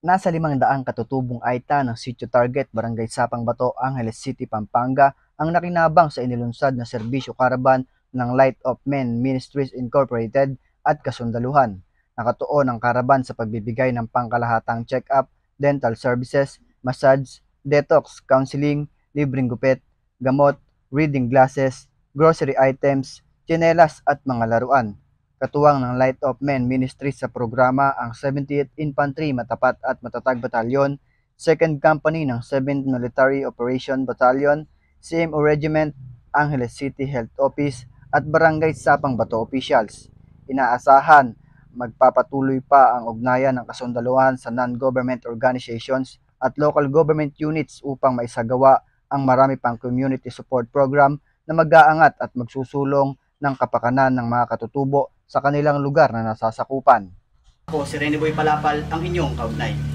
Nasa 500 katutubong Aita ng Sitio Target, Barangay Sapang Bato, Angeles City, Pampanga ang nakinabang sa inilunsad na serbisyo karaban ng Light of Men Ministries Incorporated at kasundaluhan. Nakatuon ang karaban sa pagbibigay ng pangkalahatang check-up, dental services, massage, detox, counseling, libreng gupit, gamot, reading glasses, grocery items, tsinelas at mga laruan. Katuwang ng Light of Men Ministries sa programa ang 70th Infantry Matapat at Matatag Batalyon, 2nd Company ng 7th Military Operation Battalion, CMO Regiment, Angeles City Health Office at Barangay Sapang Bato officials. Inaasahan magpapatuloy pa ang ugnayan ng kasundaluhan sa non-government organizations at local government units upang maisagawa ang marami pang community support program na mag-aangat at magsusulong ng kapakanan ng mga katutubo sa kanilang lugar na nasasakupan. Ako si Rene Boy Palapal, ang inyong kaugnay.